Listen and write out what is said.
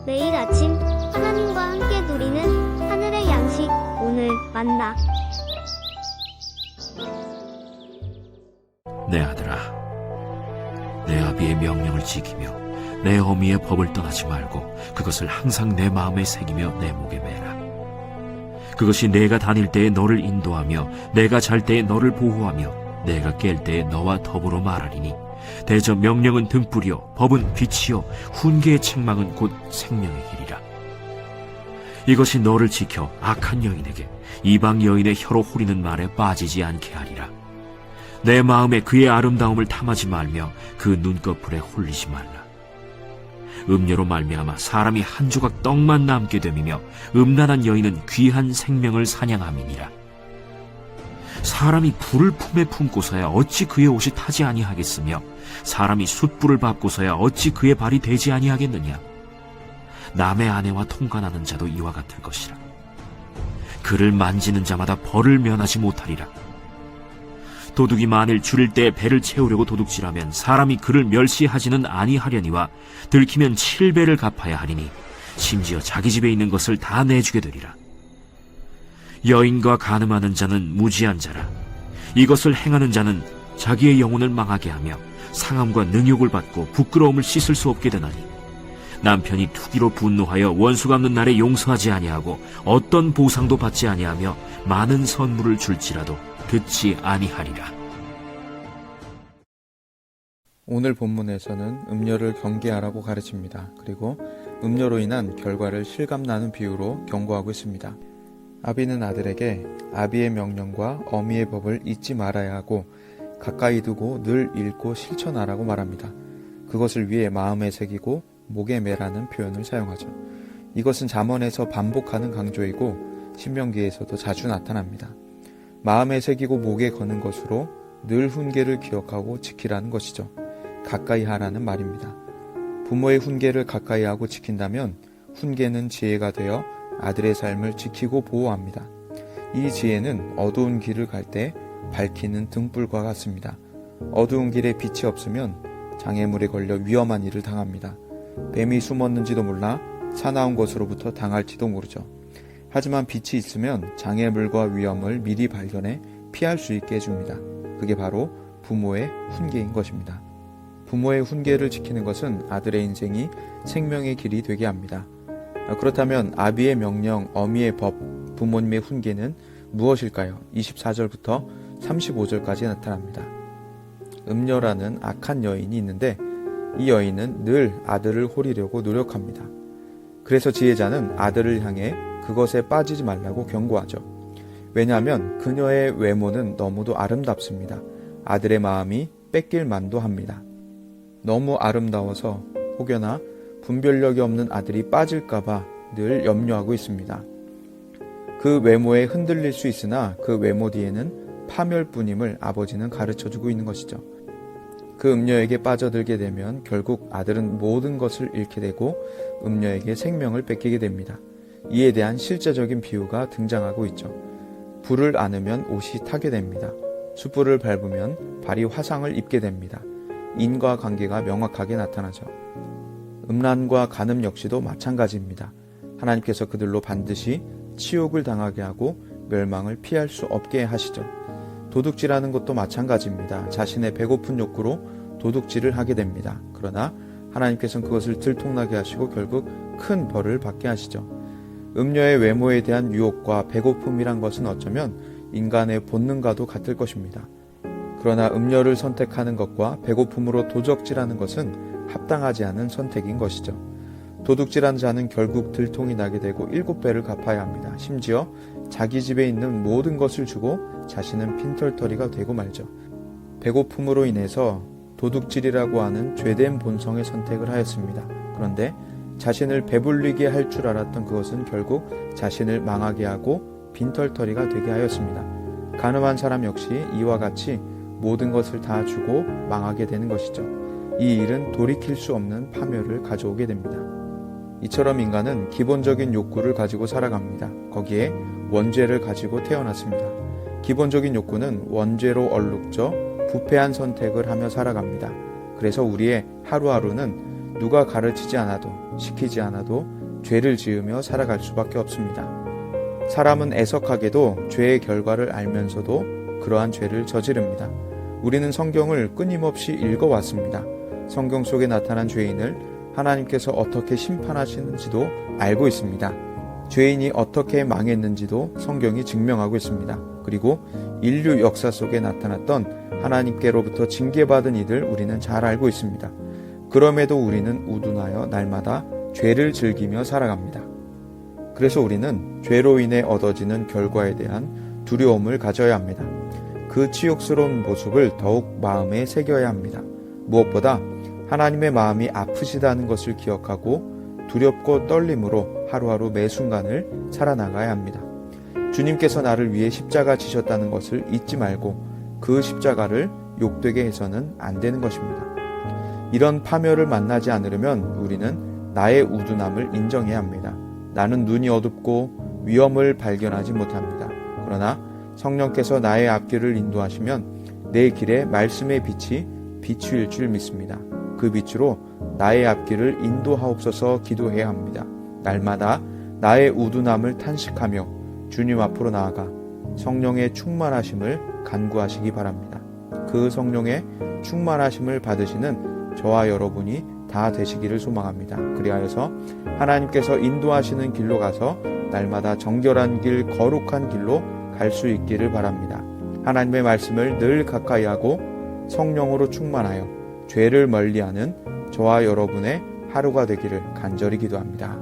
매일 아침 하나님과 함께 누리는 하늘의 양식, 오늘 만나. 내 아들아, 내 아비의 명령을 지키며 내 어미의 법을 떠나지 말고 그것을 항상 내 마음에 새기며 내 목에 매라. 그것이 내가 다닐 때에 너를 인도하며 내가 잘 때에 너를 보호하며 내가 깰 때에 너와 더불어 말하리니, 대저 명령은 등불이요 법은 빛이요 훈계의 책망은 곧 생명의 길이라. 이것이 너를 지켜 악한 여인에게 이방 여인의 혀로 후리는 말에 빠지지 않게 하리라. 내 마음에 그의 아름다움을 탐하지 말며 그 눈꺼풀에 홀리지 말라. 음료로 말미암아 사람이 한 조각 떡만 남게 됨이며 음란한 여인은 귀한 생명을 사냥함이니라. 사람이 불을 품에 품고서야 어찌 그의 옷이 타지 아니하겠으며 사람이 숯불을 밟고서야 어찌 그의 발이 되지 아니하겠느냐. 남의 아내와 통관하는 자도 이와 같을 것이라. 그를 만지는 자마다 벌을 면하지 못하리라. 도둑이 만일 줄일 때 배를 채우려고 도둑질하면 사람이 그를 멸시하지는 아니하려니와 들키면 7배를 갚아야 하리니 심지어 자기 집에 있는 것을 다 내주게 되리라. 여인과 간음하는 자는 무지한 자라. 이것을 행하는 자는 자기의 영혼을 망하게 하며 상함과 능욕을 받고 부끄러움을 씻을 수 없게 되나니, 남편이 투기로 분노하여 원수 갚는 날에 용서하지 아니하고 어떤 보상도 받지 아니하며 많은 선물을 줄지라도 듣지 아니하리라. 오늘 본문에서는 음료를 경계하라고 가르칩니다. 그리고 음료로 인한 결과를 실감나는 비유로 경고하고 있습니다. 아비는 아들에게 아비의 명령과 어미의 법을 잊지 말아야 하고 가까이 두고 늘 읽고 실천하라고 말합니다. 그것을 위해 마음에 새기고 목에 매라는 표현을 사용하죠. 이것은 잠언에서 반복하는 강조이고 신명기에서도 자주 나타납니다. 마음에 새기고 목에 거는 것으로 늘 훈계를 기억하고 지키라는 것이죠. 가까이 하라는 말입니다. 부모의 훈계를 가까이 하고 지킨다면 훈계는 지혜가 되어 아들의 삶을 지키고 보호합니다. 이 지혜는 어두운 길을 갈 때 밝히는 등불과 같습니다. 어두운 길에 빛이 없으면 장애물에 걸려 위험한 일을 당합니다. 뱀이 숨었는지도 몰라 사나운 것으로부터 당할지도 모르죠. 하지만 빛이 있으면 장애물과 위험을 미리 발견해 피할 수 있게 해줍니다. 그게 바로 부모의 훈계인 것입니다. 부모의 훈계를 지키는 것은 아들의 인생이 생명의 길이 되게 합니다. 그렇다면 아비의 명령, 어미의 법, 부모님의 훈계는 무엇일까요? 24절부터 35절까지 나타납니다. 음녀라는 악한 여인이 있는데 이 여인은 늘 아들을 호리려고 노력합니다. 그래서 지혜자는 아들을 향해 그것에 빠지지 말라고 경고하죠. 왜냐하면 그녀의 외모는 너무도 아름답습니다. 아들의 마음이 뺏길 만도 합니다. 너무 아름다워서 혹여나 분별력이 없는 아들이 빠질까봐 늘 염려하고 있습니다. 그 외모에 흔들릴 수 있으나 그 외모 뒤에는 파멸뿐임을 아버지는 가르쳐주고 있는 것이죠. 그 음녀에게 빠져들게 되면 결국 아들은 모든 것을 잃게 되고 음녀에게 생명을 뺏기게 됩니다. 이에 대한 실제적인 비유가 등장하고 있죠. 불을 안으면 옷이 타게 됩니다. 숯불을 밟으면 발이 화상을 입게 됩니다. 인과 관계가 명확하게 나타나죠. 음란과 간음 역시도 마찬가지입니다. 하나님께서 그들로 반드시 치욕을 당하게 하고 멸망을 피할 수 없게 하시죠. 도둑질하는 것도 마찬가지입니다. 자신의 배고픈 욕구로 도둑질을 하게 됩니다. 그러나 하나님께서는 그것을 들통나게 하시고 결국 큰 벌을 받게 하시죠. 음녀의 외모에 대한 유혹과 배고픔이란 것은 어쩌면 인간의 본능과도 같을 것입니다. 그러나 음녀를 선택하는 것과 배고픔으로 도적질하는 것은 합당하지 않은 선택인 것이죠. 도둑질한 자는 결국 들통이 나게 되고 7배를 갚아야 합니다. 심지어 자기 집에 있는 모든 것을 주고 자신은 빈털터리가 되고 말죠. 배고픔으로 인해서 도둑질이라고 하는 죄된 본성의 선택을 하였습니다. 그런데 자신을 배불리게 할 줄 알았던 그것은 결국 자신을 망하게 하고 빈털터리가 되게 하였습니다. 간음한 사람 역시 이와 같이 모든 것을 다 주고 망하게 되는 것이죠. 이 일은 돌이킬 수 없는 파멸을 가져오게 됩니다. 이처럼 인간은 기본적인 욕구를 가지고 살아갑니다. 거기에 원죄를 가지고 태어났습니다. 기본적인 욕구는 원죄로 얼룩져 부패한 선택을 하며 살아갑니다. 그래서 우리의 하루하루는 누가 가르치지 않아도 시키지 않아도 죄를 지으며 살아갈 수밖에 없습니다. 사람은 애석하게도 죄의 결과를 알면서도 그러한 죄를 저지릅니다. 우리는 성경을 끊임없이 읽어왔습니다. 성경 속에 나타난 죄인을 하나님께서 어떻게 심판하시는지도 알고 있습니다. 죄인이 어떻게 망했는지도 성경이 증명하고 있습니다. 그리고 인류 역사 속에 나타났던 하나님께로부터 징계받은 이들 우리는 잘 알고 있습니다. 그럼에도 우리는 우둔하여 날마다 죄를 즐기며 살아갑니다. 그래서 우리는 죄로 인해 얻어지는 결과에 대한 두려움을 가져야 합니다. 그 치욕스러운 모습을 더욱 마음에 새겨야 합니다. 무엇보다 하나님의 마음이 아프시다는 것을 기억하고 두렵고 떨림으로 하루하루 매 순간을 살아나가야 합니다. 주님께서 나를 위해 십자가 지셨다는 것을 잊지 말고 그 십자가를 욕되게 해서는 안 되는 것입니다. 이런 파멸을 만나지 않으려면 우리는 나의 우둔함을 인정해야 합니다. 나는 눈이 어둡고 위험을 발견하지 못합니다. 그러나 성령께서 나의 앞길을 인도하시면 내 길에 말씀의 빛이 비추일 줄 믿습니다. 그 빛으로 나의 앞길을 인도하옵소서 기도해야 합니다. 날마다 나의 우둔함을 탄식하며 주님 앞으로 나아가 성령의 충만하심을 간구하시기 바랍니다. 그 성령의 충만하심을 받으시는 저와 여러분이 다 되시기를 소망합니다. 그리하여서 하나님께서 인도하시는 길로 가서 날마다 정결한 길, 거룩한 길로 갈 수 있기를 바랍니다. 하나님의 말씀을 늘 가까이 하고 성령으로 충만하여 죄를 멀리하는 저와 여러분의 하루가 되기를 간절히 기도합니다.